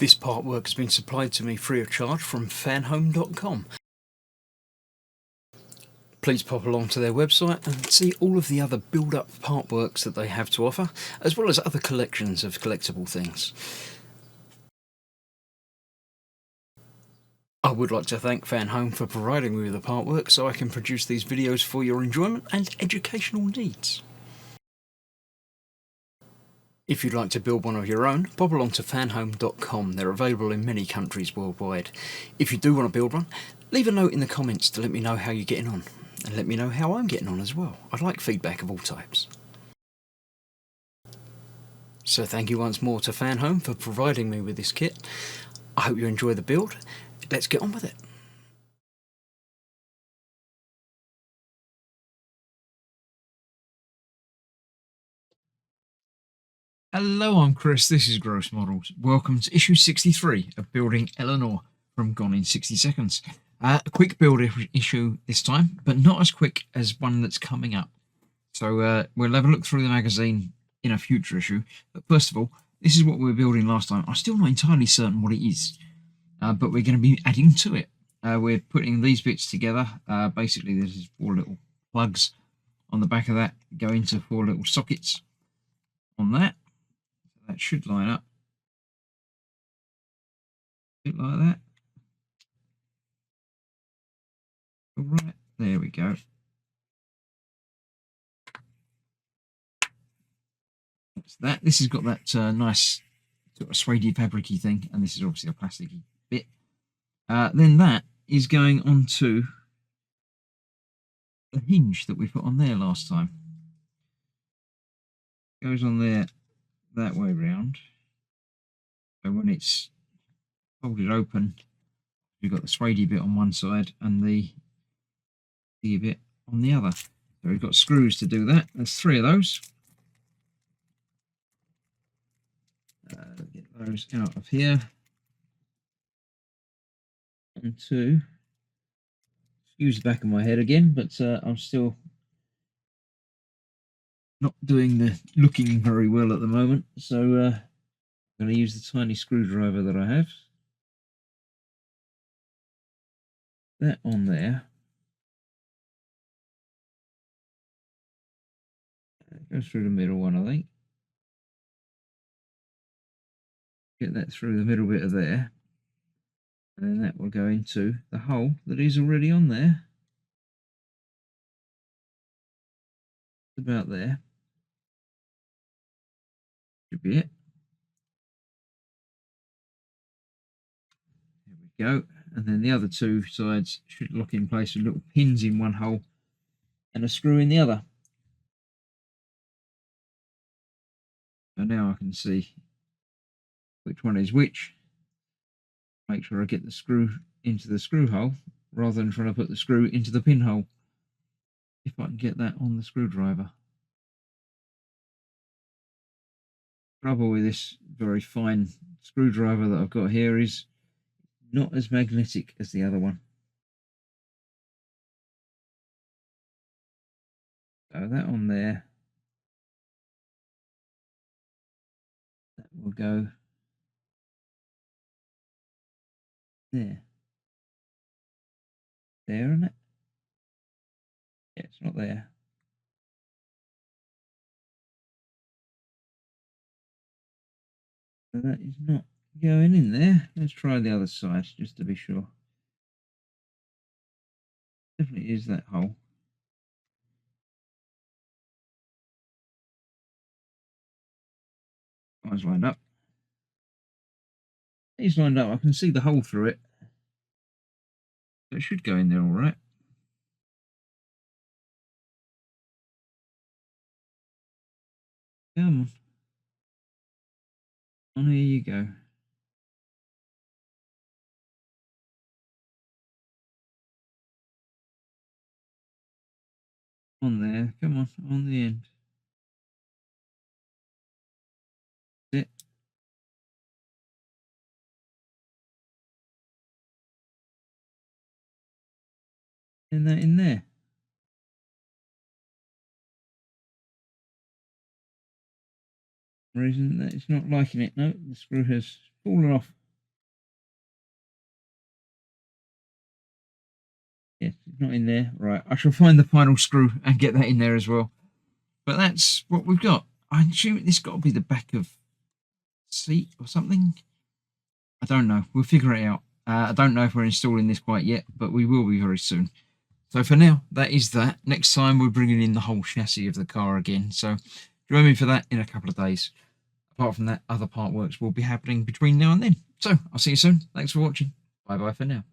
This part work has been supplied to me free of charge from Fanhome.com. Please pop along to their website and see all of the other build-up part works that they have to offer, as well as other collections of collectible things. I would like to thank Fanhome for providing me with the part work so I can produce these videos for your enjoyment and educational needs. If you'd like to build one of your own, pop along to fanhome.com. They're available in many countries worldwide. If you do want to build one, leave a note in the comments to let me know how you're getting on, and let me know how I'm getting on as well. I'd like feedback of all types. So thank you once more to Fanhome for providing me with this kit. I hope you enjoy the build. Let's get on with it. Hello, I'm Chris, this is Gross Models. Welcome to issue 63 of Building Eleanor from Gone in 60 Seconds. A quick build issue this time, but not as quick as one that's coming up. So we'll have a look through the magazine in a future issue. But first of all, this is what we were building last time. I'm still not entirely certain what it is, but we're going to be adding to it. We're putting these bits together. Basically, there's 4 little plugs on the back of that, go into 4 little sockets on that. That should line up a bit like that. All right, there we go. That's that. This has got that nice sort of suede fabric-y thing, and this is obviously a plasticky bit. Then that is going onto the hinge that we put on there last time. Goes on there that way round. So when it's folded open, we've got the suede bit on one side and the bit on the other. So we've got screws to do that. There's 3 of those. Get those out of here. 1, 2. Excuse the back of my head again, but I'm still not doing the looking very well at the moment. So I'm going to use the tiny screwdriver that I have. That on there. Goes through the middle one, I think. Get that through the middle bit of there. And then that will go into the hole that is already on there. About there. Should be it. There we go. And then the other 2 sides should lock in place with little pins in one hole and a screw in the other. So now I can see which one is which. Make sure I get the screw into the screw hole rather than trying to put the screw into the pinhole. If I can get that on the screwdriver. Trouble with this very fine screwdriver that I've got here is not as magnetic as the other one. So that on there, that will go there. There, isn't it? Yeah, it's not there. So that is not going in there. Let's try the other side just to be sure. Definitely is that hole. Eyes lined up. It's lined up. I can see the hole through it. So it should go in there all right. Come on. On here you go. On there. Come on the end. That's it. And that in there. Reason that it's not liking it. No, the screw has fallen off. Yes, it's not in there. Right, I shall find the final screw and get that in there as well. But that's what we've got. I assume this got to be the back of seat or something. I don't know. We'll figure it out. I don't know if we're installing this quite yet, but we will be very soon. So for now, that is that. Next time, we're bringing in the whole chassis of the car again. So join me for that in a couple of days. Apart from that, other part works will be happening between now and then. So I'll see you soon. Thanks for watching. Bye bye for now.